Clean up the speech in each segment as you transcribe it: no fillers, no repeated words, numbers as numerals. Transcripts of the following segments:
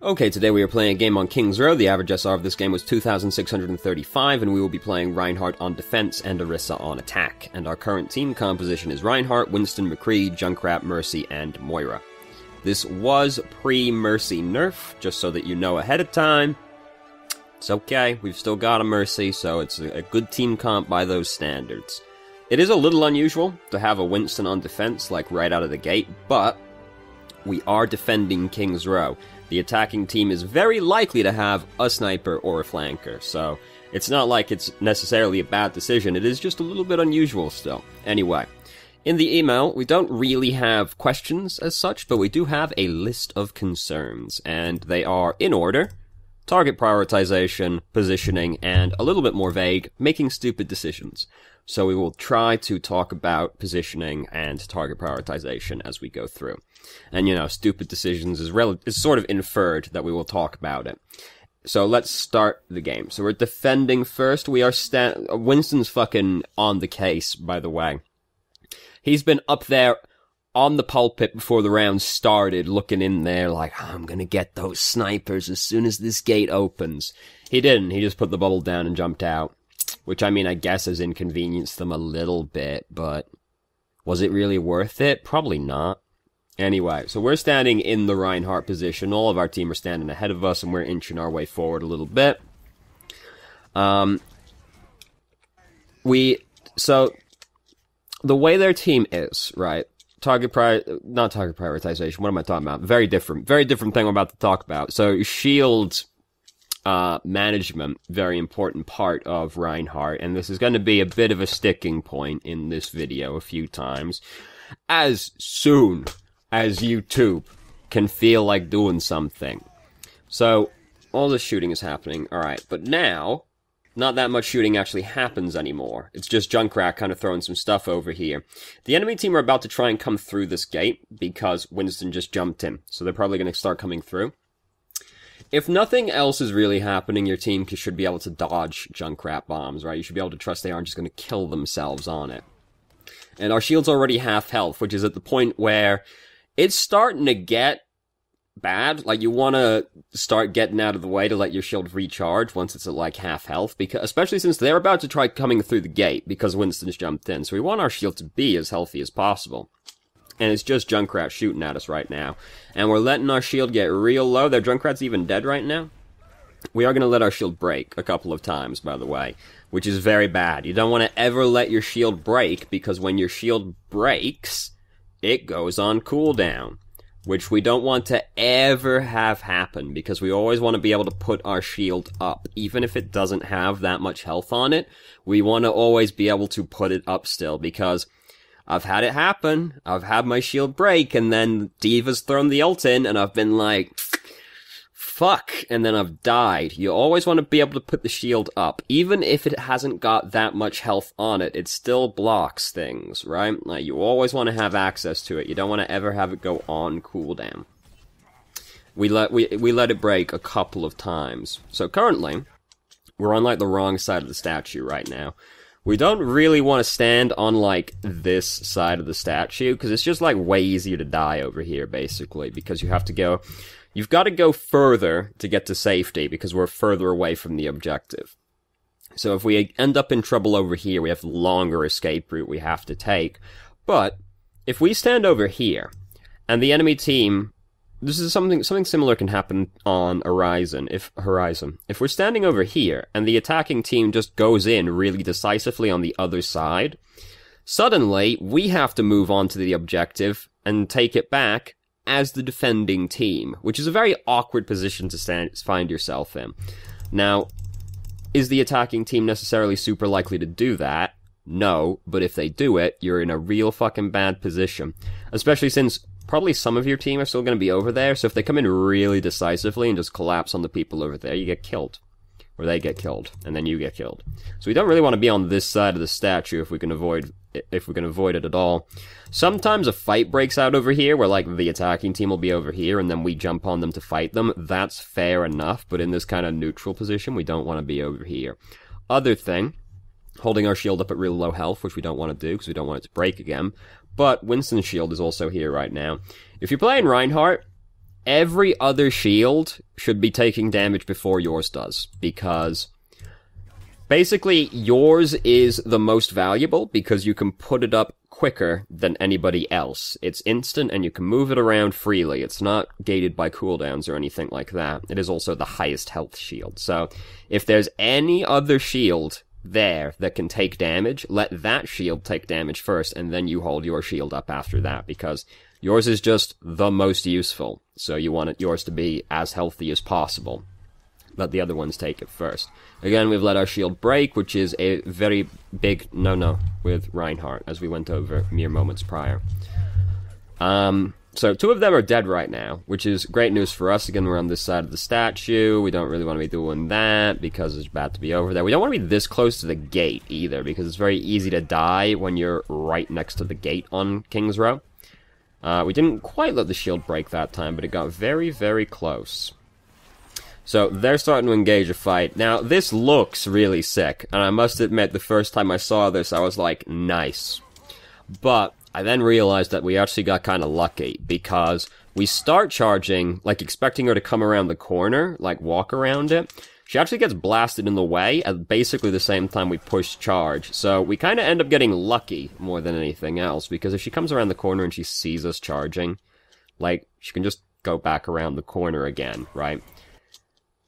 Okay, today we are playing a game on King's Row. The average SR of this game was 2,635, and we will be playing Reinhardt on defense and Orisa on attack. And our current team composition is Reinhardt, Winston, McCree, Junkrat, Mercy, and Moira. This was pre-Mercy nerf, just so that you know ahead of time. It's okay, we've still got a Mercy, so it's a good team comp by those standards. It is a little unusual to have a Winston on defense, like right out of the gate, but we are defending King's Row. The attacking team is very likely to have a sniper or a flanker, so it's not like it's necessarily a bad decision, it is just a little bit unusual still. Anyway, in the email, we don't really have questions as such, but we do have a list of concerns, and they are in order: target prioritization, positioning, and a little bit more vague, making stupid decisions. So we will try to talk about positioning and target prioritization as we go through. And, you know, stupid decisions is sort of inferred that we will talk about it. So let's start the game. So we're defending first. We are Winston's fucking on the case, by the way. He's been up there on the pulpit before the round started, looking in there like, I'm gonna get those snipers as soon as this gate opens. He didn't. He just put the bubble down and jumped out. Which, I mean, I guess has inconvenienced them a little bit, but was it really worth it? Probably not. Anyway, so we're standing in the Reinhardt position. All of our team are standing ahead of us, and we're inching our way forward a little bit. So, the way their team is, right? Not target prioritization, what am I talking about? Very different thing I'm about to talk about. So, shield management, very important part of Reinhardt, and this is going to be a bit of a sticking point in this video a few times. As soon as YouTube can feel like doing something. So, all this shooting is happening, alright, but now, not that much shooting actually happens anymore. It's just Junkrat kind of throwing some stuff over here. The enemy team are about to try and come through this gate, because Winston just jumped in, so they're probably going to start coming through. If nothing else is really happening, your team should be able to dodge Junkrat bombs, right? You should be able to trust they aren't just going to kill themselves on it. And our shield's already half health, which is at the point where it's starting to get bad. Like, you want to start getting out of the way to let your shield recharge once it's at, like, half health, because especially since they're about to try coming through the gate because Winston's jumped in. So we want our shield to be as healthy as possible. And it's just Junkrat shooting at us right now. And we're letting our shield get real low. Their Junkrat's even dead right now. We are going to let our shield break a couple of times, by the way, which is very bad. You don't want to ever let your shield break, because when your shield breaks, it goes on cooldown, which we don't want to ever have happen, because we always want to be able to put our shield up. Even if it doesn't have that much health on it, we want to always be able to put it up still, because I've had it happen. I've had my shield break, and then D.Va's thrown the ult in, and I've been like, fuck, and then I've died. You always want to be able to put the shield up. Even if it hasn't got that much health on it, it still blocks things, right? Like, you always want to have access to it. You don't want to ever have it go on cooldown. We let it break a couple of times. So currently, we're on, like, the wrong side of the statue right now. We don't really want to stand on, like, this side of the statue, because it's just, like, way easier to die over here, basically, because you've got to go further to get to safety, because we're further away from the objective. So if we end up in trouble over here, we have the longer escape route we have to take. But if we stand over here, and the enemy team, this is something similar can happen on Horizon. If we're standing over here, and the attacking team just goes in really decisively on the other side, suddenly we have to move on to the objective and take it back as the defending team, which is a very awkward position to find yourself in. Now, is the attacking team necessarily super likely to do that? No, but if they do it, you're in a real fucking bad position. Especially since probably some of your team are still going to be over there, so if they come in really decisively and just collapse on the people over there, you get killed. Or they get killed, and then you get killed. So we don't really want to be on this side of the statue if we can avoid it at all. Sometimes a fight breaks out over here, where, like, the attacking team will be over here, and then we jump on them to fight them. That's fair enough, but in this kind of neutral position, we don't want to be over here. Other thing, holding our shield up at real low health, which we don't want to do, because we don't want it to break again. But Winston's shield is also here right now. If you're playing Reinhardt, every other shield should be taking damage before yours does, because basically yours is the most valuable because you can put it up quicker than anybody else. It's instant and you can move it around freely. It's not gated by cooldowns or anything like that. It is also the highest health shield. So if there's any other shield there that can take damage, let that shield take damage first, and then you hold your shield up after that, because yours is just the most useful. So you want yours to be as healthy as possible. Let the other ones take it first. Again, we've let our shield break, which is a very big no-no with Reinhardt, as we went over mere moments prior. So 2 of them are dead right now, which is great news for us. Again, we're on this side of the statue. We don't really want to be doing that, because it's bad to be over there. We don't want to be this close to the gate, either, because it's very easy to die when you're right next to the gate on King's Row. We didn't quite let the shield break that time, but it got very, very close. So they're starting to engage a fight. Now, this looks really sick, and I must admit, the first time I saw this, I was like, nice. But I then realized that we actually got kind of lucky, because we start charging, like expecting her to come around the corner, like walk around it. She actually gets blasted in the way at basically the same time we push charge. So we kind of end up getting lucky more than anything else, because if she comes around the corner and she sees us charging, like, she can just go back around the corner again, right?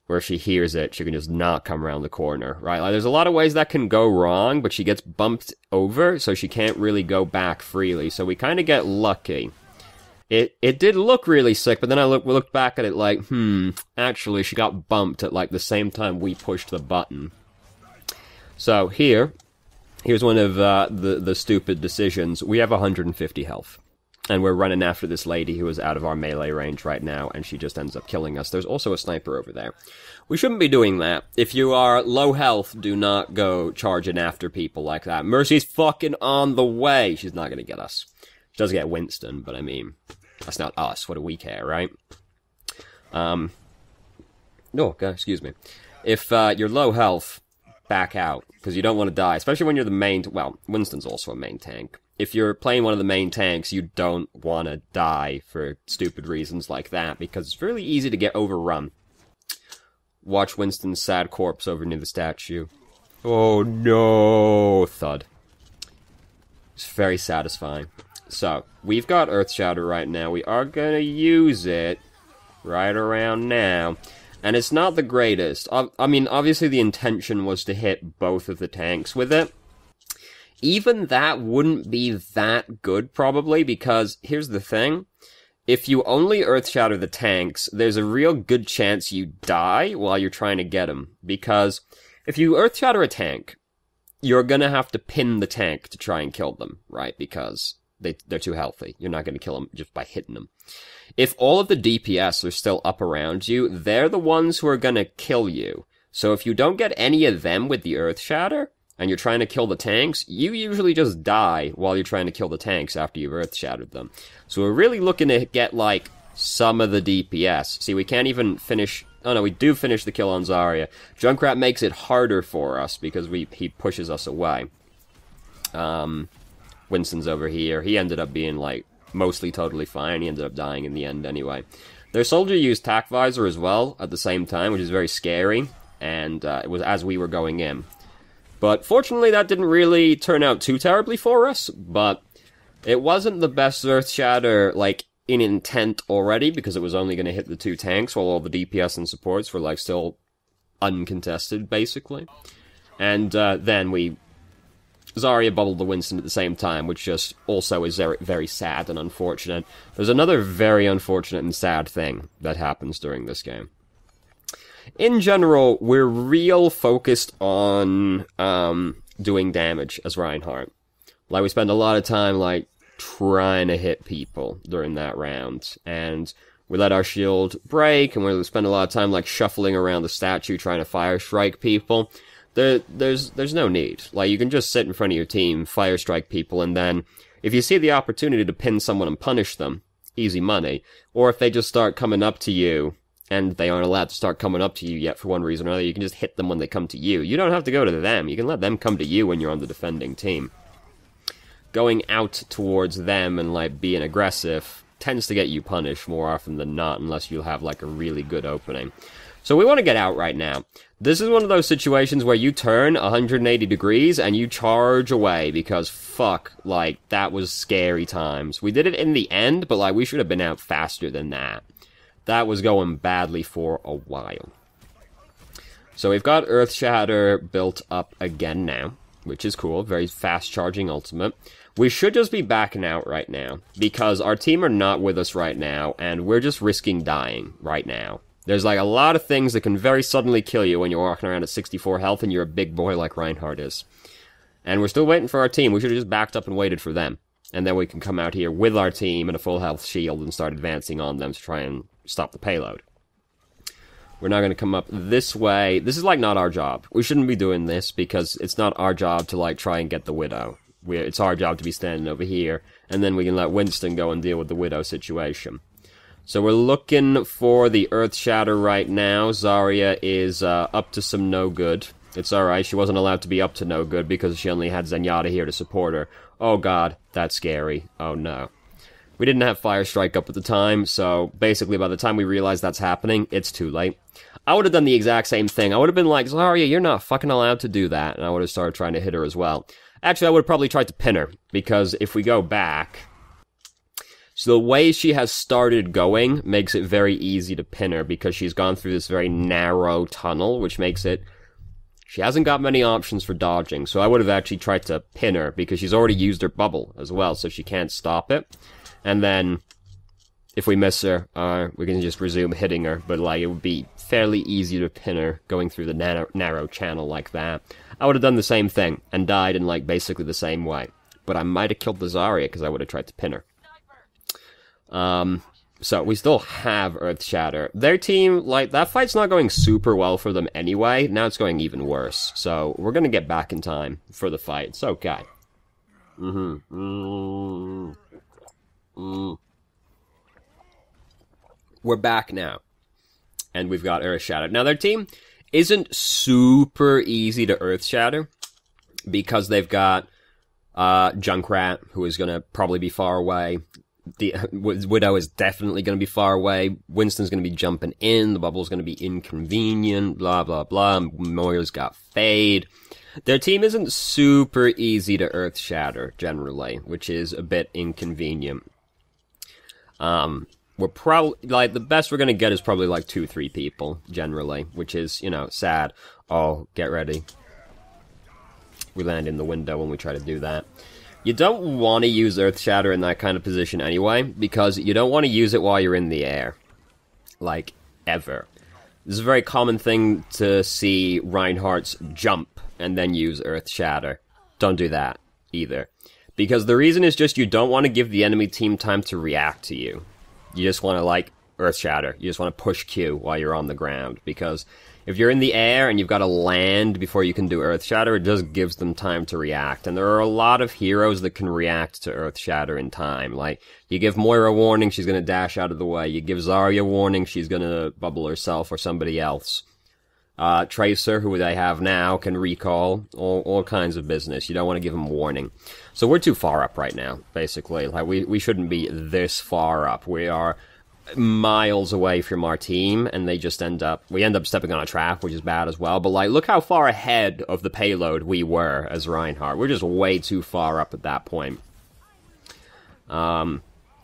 Where if she hears it, she can just not come around the corner, right? Like, there's a lot of ways that can go wrong, but she gets bumped over, so she can't really go back freely. So we kind of get lucky. It did look really sick, but then we looked back at it like, actually, she got bumped at, like, the same time we pushed the button. So here's one of the stupid decisions. We have 150 health. And we're running after this lady who is out of our melee range right now, and she just ends up killing us. There's also a sniper over there. We shouldn't be doing that. If you are low health, do not go charging after people like that. Mercy's fucking on the way. She's not gonna get us. She does get Winston, but I mean, that's not us. What do we care, right? No, okay, excuse me. If you're low health, back out, because you don't want to die, especially when you're the main... Well, Winston's also a main tank. If you're playing one of the main tanks, you don't want to die for stupid reasons like that, because it's really easy to get overrun. Watch Winston's sad corpse over near the statue. Oh no! Thud. It's very satisfying. So, we've got Earth Shatter right now. We are gonna use it right around now. And it's not the greatest. I mean, obviously the intention was to hit both of the tanks with it. Even that wouldn't be that good, probably, because here's the thing. If you only Earth Shatter the tanks, there's a real good chance you die while you're trying to get them. Because if you Earth Shatter a tank, you're gonna have to pin the tank to try and kill them, right? Because they're too healthy. You're not gonna kill them just by hitting them. If all of the DPS are still up around you, they're the ones who are gonna kill you. So if you don't get any of them with the Earth Shatter, and you're trying to kill the tanks, you usually just die while you're trying to kill the tanks after you've Earth-Shattered them. So we're really looking to get, like, some of the DPS. See, we can't even finish... Oh no, we do finish the kill on Zarya. Junkrat makes it harder for us, because he pushes us away. Winston's over here. He ended up being, like, mostly totally fine. He ended up dying in the end anyway. Their soldier used Tac Visor as well, at the same time, which is very scary. And it was as we were going in. But fortunately, that didn't really turn out too terribly for us, but it wasn't the best Earth Shatter, like, in intent already, because it was only going to hit the 2 tanks, while all the DPS and supports were, like, still uncontested, basically. And then Zarya bubbled the Winston at the same time, which just also is very, very sad and unfortunate. There's another very unfortunate and sad thing that happens during this game. In general, we're real focused on doing damage as Reinhardt. Like, we spend a lot of time, like, trying to hit people during that round. And we let our shield break, and we spend a lot of time, like, shuffling around the statue trying to fire strike people. There's no need. Like, you can just sit in front of your team, fire strike people, and then if you see the opportunity to pin someone and punish them, easy money. Or if they just start coming up to you, and they aren't allowed to start coming up to you yet for one reason or another, you can just hit them when they come to you. You don't have to go to them. You can let them come to you when you're on the defending team. Going out towards them and, like, being aggressive tends to get you punished more often than not, unless you have, like, a really good opening. So we want to get out right now. This is one of those situations where you turn 180 degrees and you charge away, because fuck, like, that was scary times. We did it in the end, but, like, we should have been out faster than that. That was going badly for a while. So we've got Earthshatter built up again now, which is cool. Very fast charging ultimate. We should just be backing out right now, because our team are not with us right now, and we're just risking dying right now. There's, like, a lot of things that can very suddenly kill you when you're walking around at 64 health and you're a big boy like Reinhardt is. And we're still waiting for our team. We should have just backed up and waited for them. And then we can come out here with our team and a full health shield and start advancing on them to try and stop the payload. We're not going to come up this way. This is, like, not our job. We shouldn't be doing this, because it's not our job to, like, try and get the Widow. It's our job to be standing over here, and then we can let Winston go and deal with the Widow situation. So we're looking for the Earthshatter right now. Zarya is up to some no good. It's alright, she wasn't allowed to be up to no good because she only had Zenyatta here to support her. Oh god, that's scary. Oh no. We didn't have Fire Strike up at the time, so basically by the time we realize that's happening, it's too late. I would have done the exact same thing. I would have been like, Zarya, you're not fucking allowed to do that, and I would have started trying to hit her as well. Actually, I would have probably tried to pin her, because if we go back... So the way she has started going makes it very easy to pin her, because she's gone through this very narrow tunnel, which makes it... She hasn't got many options for dodging, so I would have actually tried to pin her, because she's already used her bubble as well, so she can't stop it. And then, if we miss her, we can just resume hitting her, but, like, it would be fairly easy to pin her going through the narrow channel like that. I would have done the same thing, and died in, like, basically the same way. But I might have killed the Zarya, because I would have tried to pin her. So we still have Earthshatter. Their team, like, that fight's not going super well for them anyway. Now it's going even worse. So we're gonna get back in time for the fight. It's okay. We're back now. And we've got Earthshatter. Now their team isn't super easy to Earthshatter, because they've got Junkrat, who is gonna probably be far away. The Widow is definitely going to be far away. Winston's going to be jumping in. The bubble's going to be inconvenient. Blah, blah, blah. Moira's got Fade. Their team isn't super easy to Earthshatter, generally, which is a bit inconvenient. We're probably, like, the best we're going to get is probably, like, 2-3 people, generally, which is, you know, sad. Oh, get ready. We land in the window when we try to do that. You don't want to use Earthshatter in that kind of position anyway, because you don't want to use it while you're in the air. Like, ever. This is a very common thing to see Reinhardt's jump and then use Earthshatter. Don't do that, either. Because the reason is just you don't want to give the enemy team time to react to you. You just want to, like, Earthshatter. You just want to push Q while you're on the ground, because if you're in the air and you've got to land before you can do Earthshatter, it just gives them time to react. And there are a lot of heroes that can react to Earthshatter in time. Like, you give Moira warning, she's going to dash out of the way. You give Zarya warning, she's going to bubble herself or somebody else. Tracer, who they have now, can recall. All kinds of business. You don't want to give them warning. So we're too far up right now, basically. Like, we shouldn't be this far up. We are miles away from our team, and we end up stepping on a trap, which is bad as well. But, like, look how far ahead of the payload we were as Reinhardt. We're just way too far up at that point.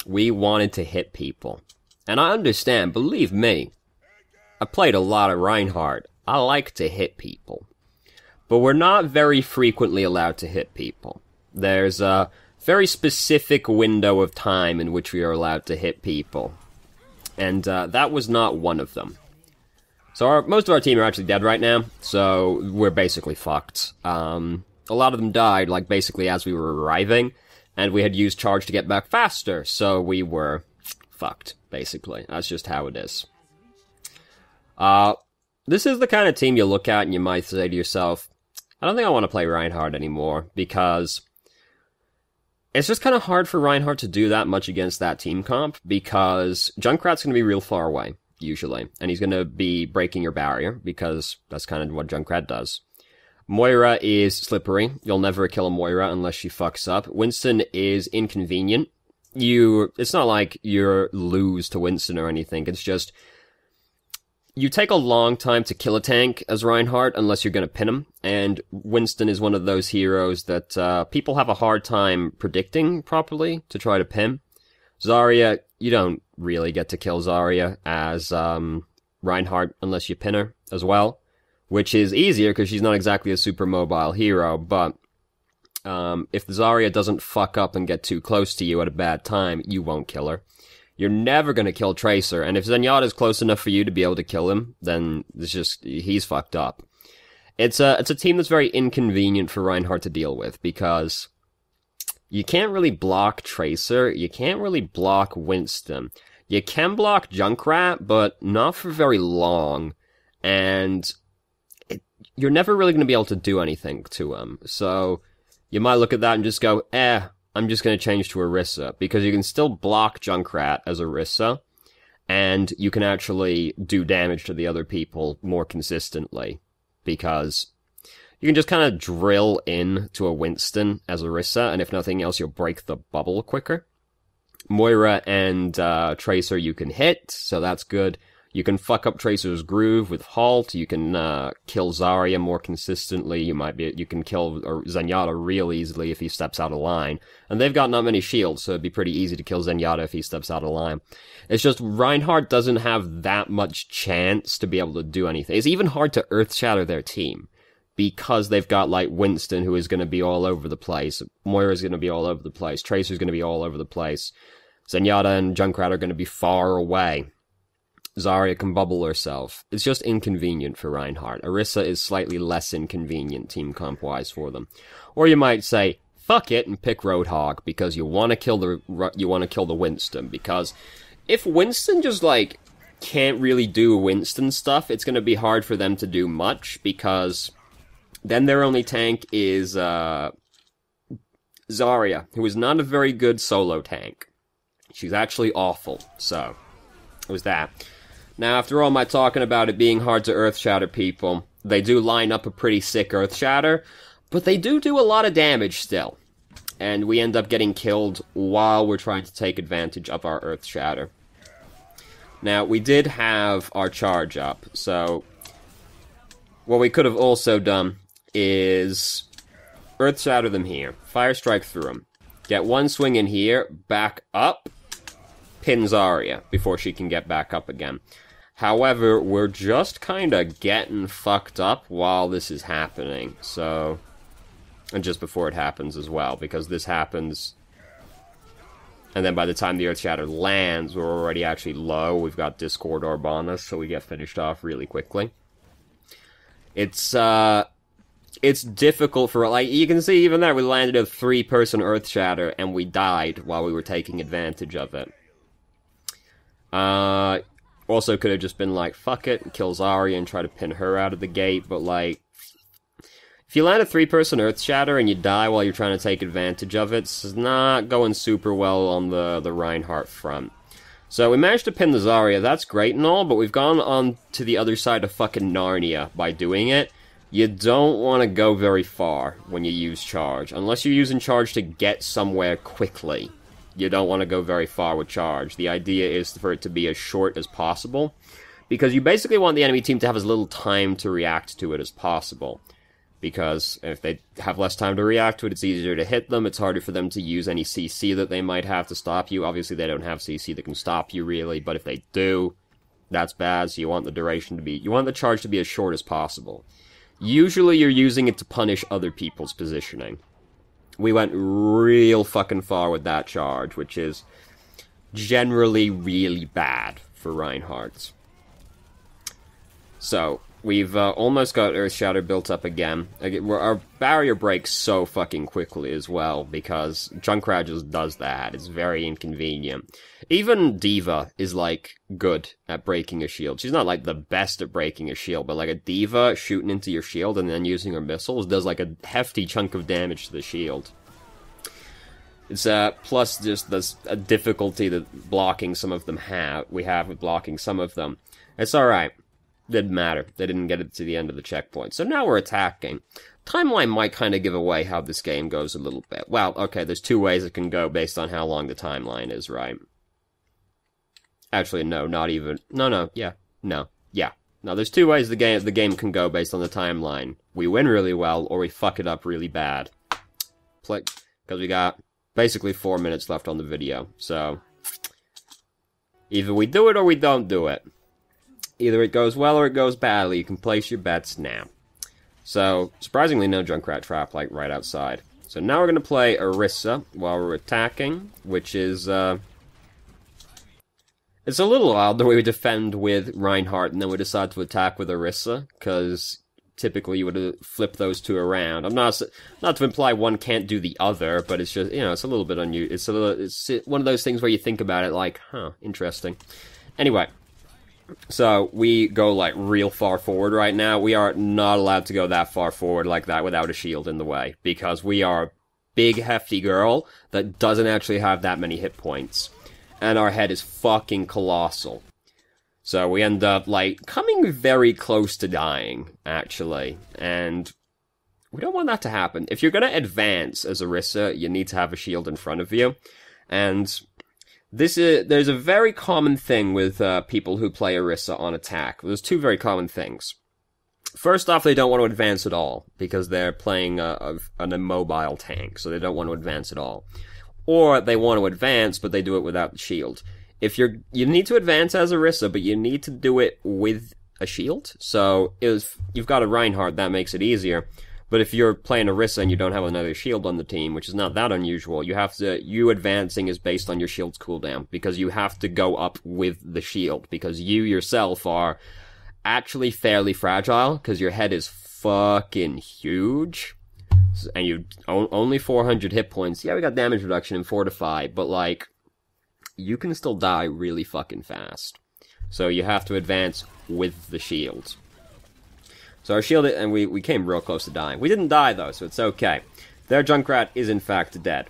We wanted to hit people. And I understand, believe me, I played a lot of Reinhardt. I like to hit people. But we're not very frequently allowed to hit people. There's a very specific window of time in which we are allowed to hit people. And that was not one of them. So most of our team are actually dead right now, so we're basically fucked. A lot of them died, like, basically as we were arriving, and we had used charge to get back faster, so we were fucked, basically. That's just how it is. This is the kind of team you look at and you might say to yourself, I don't think I want to play Reinhardt anymore, because it's just kind of hard for Reinhardt to do that much against that team comp, because Junkrat's going to be real far away, usually, and he's going to be breaking your barrier, because that's kind of what Junkrat does. Moira is slippery. You'll never kill a Moira unless she fucks up. Winston is inconvenient. it's not like you lose to Winston or anything. It's just, you take a long time to kill a tank as Reinhardt unless you're going to pin him, and Winston is one of those heroes that people have a hard time predicting properly to try to pin. Zarya, you don't really get to kill Zarya as Reinhardt unless you pin her as well, which is easier because she's not exactly a super mobile hero, but if Zarya doesn't fuck up and get too close to you at a bad time, you won't kill her. You're never going to kill Tracer, and if Zenyatta's close enough for you to be able to kill him, then he's fucked up. It's a team that's very inconvenient for Reinhardt to deal with, because you can't really block Tracer, you can't really block Winston. You can block Junkrat, but not for very long, and you're never really going to be able to do anything to him, so you might look at that and just go, I'm just going to change to Orisa, because you can still block Junkrat as Orisa, and you can actually do damage to the other people more consistently, because you can just kind of drill in to a Winston as Orisa, and if nothing else, you'll break the bubble quicker. Moira and Tracer you can hit, so that's good. You can fuck up Tracer's groove with Halt. You can kill Zarya more consistently. You can kill Zenyatta real easily if he steps out of line. And they've got not many shields, so it'd be pretty easy to kill Zenyatta if he steps out of line. It's just Reinhardt doesn't have that much chance to be able to do anything. It's even hard to earth-shatter their team, because they've got, like, Winston, who is going to be all over the place. Moira's going to be all over the place. Tracer's going to be all over the place. Zenyatta and Junkrat are going to be far away. Zarya can bubble herself. It's just inconvenient for Reinhardt. Orisa is slightly less inconvenient team comp-wise for them. Or you might say, fuck it and pick Roadhog, because you want to kill the Winston, because if Winston just, like, can't really do Winston stuff, it's going to be hard for them to do much, because then their only tank is Zarya, who is not a very good solo tank. She's actually awful, so it was that. Now, after all my talking about it being hard to earth-shatter people, they do line up a pretty sick earth-shatter, but they do a lot of damage still. And we end up getting killed while we're trying to take advantage of our earth-shatter. Now, we did have our charge up, so what we could have also done is earth-shatter them here, fire strike through them, get one swing in here, back up, pin Zarya before she can get back up again. However, we're just kind of getting fucked up while this is happening, so... And just before it happens as well, because this happens... And then by the time the Earth Shatter lands, we're already actually low. We've got Discord Orb on us, so we get finished off really quickly. It's difficult for... Like, you can see even there, we landed a 3-person Earth Shatter, and we died while we were taking advantage of it. Also could have just been like, fuck it, kill Zarya and try to pin her out of the gate, but like, if you land a 3-person Earth Shatter and you die while you're trying to take advantage of it, it's not going super well on the Reinhardt front. So we managed to pin the Zarya, that's great and all, but we've gone on to the other side of fucking Narnia by doing it. You don't want to go very far when you use charge, unless you're using charge to get somewhere quickly. You don't want to go very far with charge. The idea is for it to be as short as possible, because you basically want the enemy team to have as little time to react to it as possible. Because if they have less time to react to it, it's easier to hit them, it's harder for them to use any CC that they might have to stop you. Obviously they don't have CC that can stop you really, but if they do, that's bad, so you want the duration to be... You want the charge to be as short as possible. Usually you're using it to punish other people's positioning. We went real fucking far with that charge, which is generally really bad for Reinhardt. So, we've almost got Earth Shatter built up again. Our barrier breaks so fucking quickly as well, because Junkrat just does that. It's very inconvenient. Even D.Va is, like, good at breaking a shield. She's not, like, the best at breaking a shield, but, like, a D.Va shooting into your shield and then using her missiles does, like, a hefty chunk of damage to the shield. It's, plus just this a difficulty that blocking some of them we have with blocking some of them. It's alright. Didn't matter. They didn't get it to the end of the checkpoint. So now we're attacking. Timeline might kind of give away how this game goes a little bit. Well, okay, there's two ways it can go based on how long the timeline is, right? Actually, no, not even. No, yeah. No, there's two ways the game can go based on the timeline. We win really well, or we fuck it up really bad. Because we got basically 4 minutes left on the video, so... Either we do it or we don't do it. Either it goes well or it goes badly. You can place your bets now. So, surprisingly, no Junkrat trap, like, right outside. So now we're gonna play Orisa while we're attacking, which is, It's a little odd the way we defend with Reinhardt and then we decide to attack with Orisa, because typically you would flip those two around. I'm not to imply one can't do the other, but it's just, it's a little bit unusual. It's one of those things where you think about it like, huh, interesting. Anyway, so we go like real far forward right now. We are not allowed to go that far forward like that without a shield in the way, because we are a big hefty girl that doesn't actually have that many hit points. And our head is fucking colossal. So we end up, like, coming very close to dying, actually. And we don't want that to happen. If you're gonna advance as Orisa, you need to have a shield in front of you. And there's a very common thing with people who play Orisa on attack. There's two very common things. First off, they don't want to advance at all, because they're playing an immobile tank, so they don't want to advance at all. Or they want to advance, but they do it without the shield. You need to advance as Orisa, but you need to do it with a shield. So if you've got a Reinhardt, that makes it easier. But if you're playing Orisa and you don't have another shield on the team, which is not that unusual, you advancing is based on your shield's cooldown, because you have to go up with the shield, because you yourself are actually fairly fragile, because your head is fucking huge. And you only 400 hit points. Yeah, we got damage reduction in Fortify, but like, you can still die really fucking fast. So you have to advance with the shield. So our shield, and we came real close to dying. We didn't die though, so it's okay. Their Junkrat is in fact dead.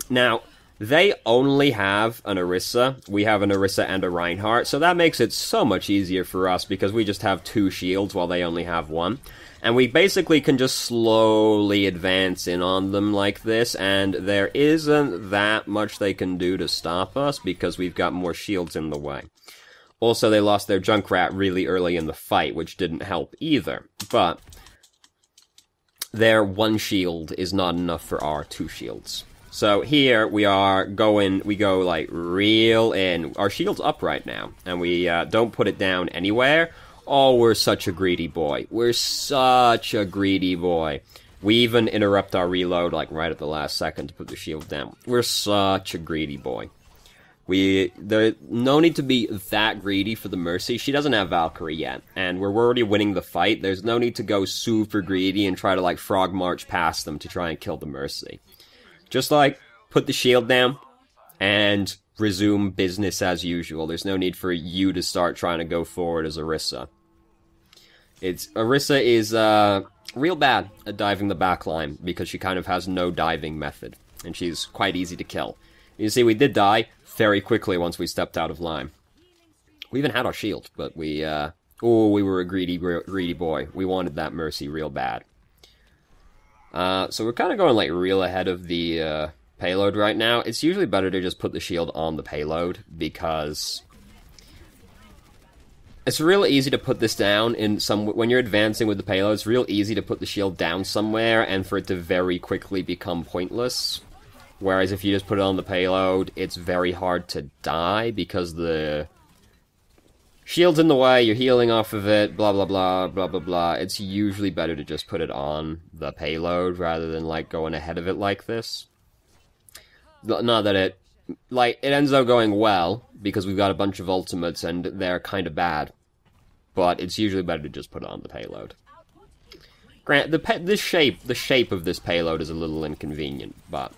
Now, they only have an Orisa. We have an Orisa and a Reinhardt, so that makes it so much easier for us, because we just have two shields while they only have one. And we basically can just slowly advance in on them like this, and there isn't that much they can do to stop us, because we've got more shields in the way. Also, they lost their Junkrat really early in the fight, which didn't help either. But their one shield is not enough for our two shields. So here we go like real in. Our shield's up right now, and we don't put it down anywhere. Oh, we're such a greedy boy. We're such a greedy boy. We even interrupt our reload, like, right at the last second to put the shield down. We're such a greedy boy. There's no need to be that greedy for the Mercy. She doesn't have Valkyrie yet, and we're already winning the fight. There's no need to go super greedy and try to, like, frog march past them to try and kill the Mercy. Just, like, put the shield down and resume business as usual. There's no need for you to start trying to go forward as Orisa. Orisa is real bad at diving the backline, because she kind of has no diving method, and she's quite easy to kill. You see, we did die very quickly once we stepped out of line. We even had our shield, but we were a greedy boy. We wanted that Mercy real bad. So we're kind of going like real ahead of the payload right now. It's usually better to just put the shield on the payload, because it's real easy to put this down when you're advancing with the payload. It's real easy to put the shield down somewhere and for it to very quickly become pointless. Whereas if you just put it on the payload, it's very hard to die, because the shield's in the way, you're healing off of it, blah blah blah, blah blah blah. It's usually better to just put it on the payload rather than like going ahead of it like this. Not that it ends up going well, because we've got a bunch of ultimates and they're kind of bad. But it's usually better to just put it on the payload. The shape of this payload is a little inconvenient, but...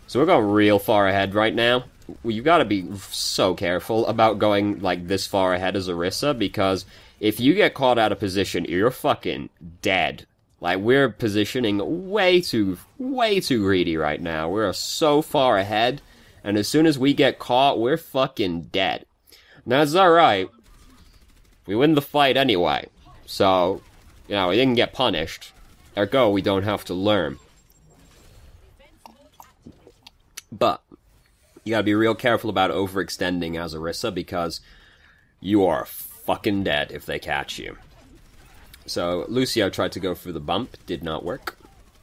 So we're going real far ahead right now. You've got to be so careful about going, like, this far ahead as Orisa, because if you get caught out of position, you're fucking dead. Like, we're positioning way too greedy right now. We're so far ahead, and as soon as we get caught, we're fucking dead. Now, it's alright. We win the fight anyway. So, we didn't get punished. Ergo, we don't have to learn. But you gotta be real careful about overextending as Orisa, because you are fucking dead if they catch you. So, Lucio tried to go for the bump, did not work.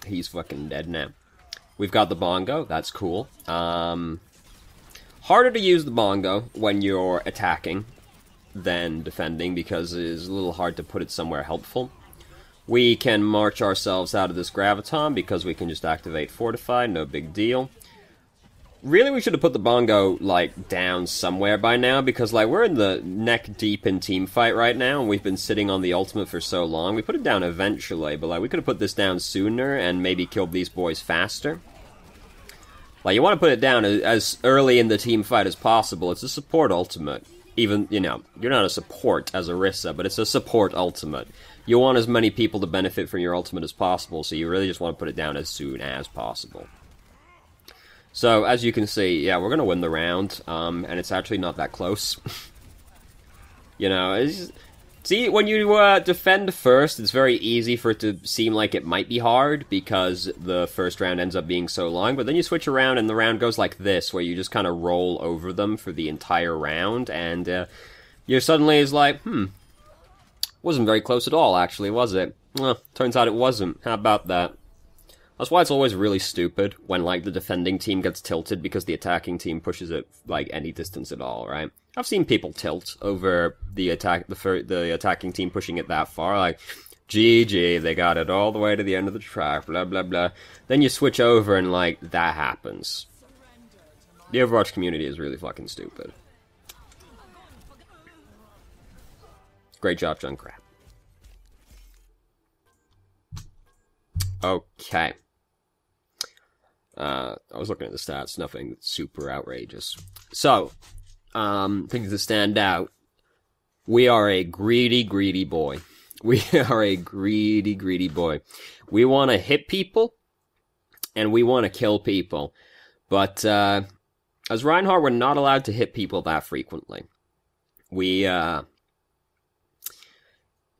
He's fucking dead now. We've got the bongo, that's cool. Harder to use the bongo when you're attacking than defending, because it is a little hard to put it somewhere helpful. We can march ourselves out of this graviton, because we can just activate Fortify, no big deal. Really, we should have put the bongo, like, down somewhere by now, because, like, we're in the neck-deep in team fight right now, and we've been sitting on the ultimate for so long. We put it down eventually, but, like, we could have put this down sooner and maybe killed these boys faster. Like, you want to put it down as early in the team fight as possible. It's a support ultimate. Even, you know, you're not a support as Orisa, but it's a support ultimate. You want as many people to benefit from your ultimate as possible, so you really just want to put it down as soon as possible. So, as you can see, yeah, we're going to win the round, and it's actually not that close. You know, it's, see, when you defend first, it's very easy for it to seem like it might be hard, because the first round ends up being so long, but then you switch around and the round goes like this, where you just kind of roll over them for the entire round, and you suddenly is like, wasn't very close at all, actually, was it? Well, turns out it wasn't. How about that? That's why it's always really stupid when, like, the defending team gets tilted because the attacking team pushes it, like, any distance at all, right? I've seen people tilt over the attacking team pushing it that far, like, GG, they got it all the way to the end of the track, blah, blah, blah. Then you switch over and, like, that happens. The Overwatch community is really fucking stupid. Great job, Junkrat. Okay. I was looking at the stats, nothing super outrageous. So, things that stand out. We are a greedy, greedy boy. We are a greedy, greedy boy. We want to hit people, and we want to kill people. But, as Reinhardt, we're not allowed to hit people that frequently.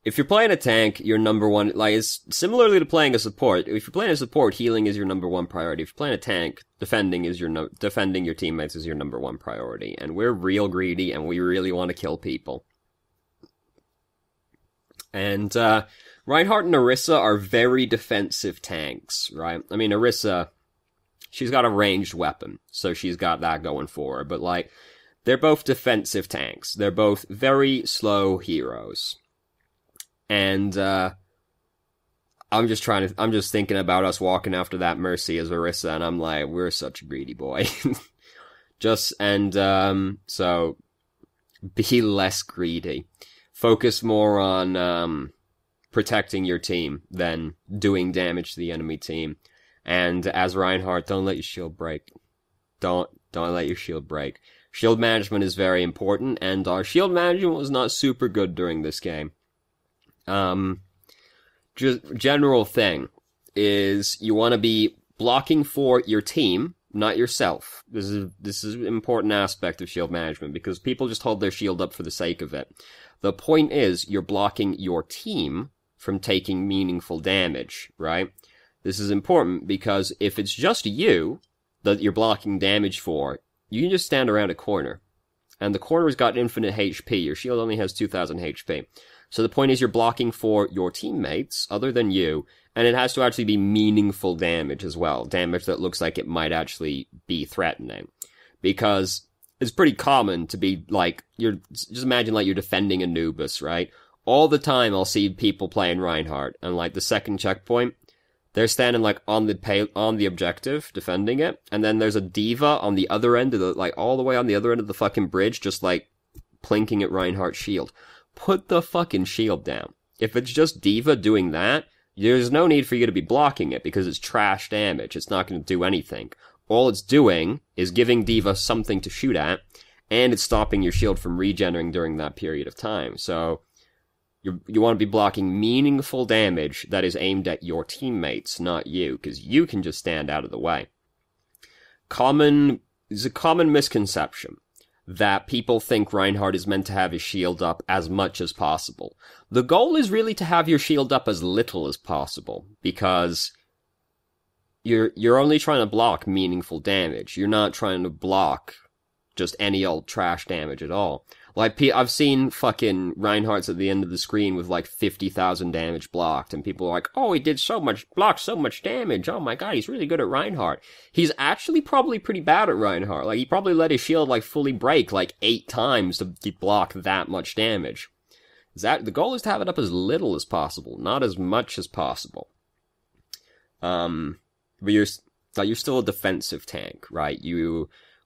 If you're playing a tank, your number one, like, it's similarly to playing a support. If you're playing a support, healing is your number one priority. If you're playing a tank, defending your teammates is your number one priority. And we're real greedy, and we really want to kill people. And, Reinhardt and Orisa are very defensive tanks, right? I mean, Orisa, she's got a ranged weapon, so she's got that going for her. But, like, they're both defensive tanks. They're both very slow heroes. And, I'm just thinking about us walking after that Mercy as Orisa, and I'm like, we're such a greedy boy. So, be less greedy. Focus more on, protecting your team than doing damage to the enemy team. And as Reinhardt, don't let your shield break. Don't let your shield break. Shield management is very important, and our shield management was not super good during this game. Just general thing is you want to be blocking for your team, not yourself. This is an important aspect of shield management, because people just hold their shield up for the sake of it. The point is you're blocking your team from taking meaningful damage, right? This is important because if it's just you that you're blocking damage for, you can just stand around a corner. And the corner's got infinite HP. Your shield only has 2000 HP. So the point is you're blocking for your teammates, other than you, and it has to actually be meaningful damage as well. Damage that looks like it might actually be threatening. Because it's pretty common to be like, just imagine like you're defending Anubis, right? All the time I'll see people playing Reinhardt, and like the second checkpoint, they're standing like on the objective, defending it, and then there's a diva on the other end of the, like all the way on the other end of the fucking bridge, just like plinking at Reinhardt's shield. Put the fucking shield down. If it's just diva doing that, there's no need for you to be blocking it, because it's trash damage. It's not going to do anything. All it's doing is giving diva something to shoot at, and it's stopping your shield from regenerating during that period of time. So, you want to be blocking meaningful damage that is aimed at your teammates, not you, because you can just stand out of the way. Is a common misconception that people think Reinhardt is meant to have his shield up as much as possible. The goal is really to have your shield up as little as possible, because you're only trying to block meaningful damage. You're not trying to block just any old trash damage at all. Like, I've seen fucking Reinhardt's at the end of the screen with like 50,000 damage blocked, and people are like, oh, he did blocked so much damage, oh my god, he's really good at Reinhardt. He's actually probably pretty bad at Reinhardt. Like, he probably let his shield like fully break like 8 times to block that much damage. The goal is to have it up as little as possible, not as much as possible. But you're still a defensive tank, right?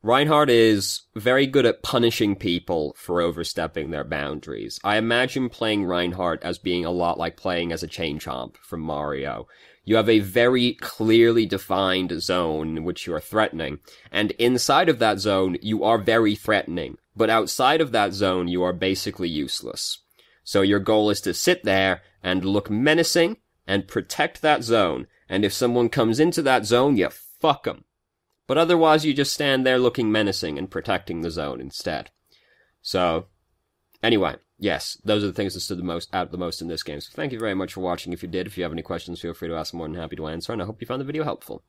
Reinhardt is very good at punishing people for overstepping their boundaries. I imagine playing Reinhardt as being a lot like playing as a Chain Chomp from Mario. You have a very clearly defined zone in which you are threatening, and inside of that zone, you are very threatening. But outside of that zone, you are basically useless. So your goal is to sit there and look menacing and protect that zone. And if someone comes into that zone, you fuck them. But otherwise, you just stand there looking menacing and protecting the zone instead. So, anyway, yes, those are the things that stood out the most in this game. So thank you very much for watching. If you did, if you have any questions, feel free to ask. I'm more than happy to answer, and I hope you found the video helpful.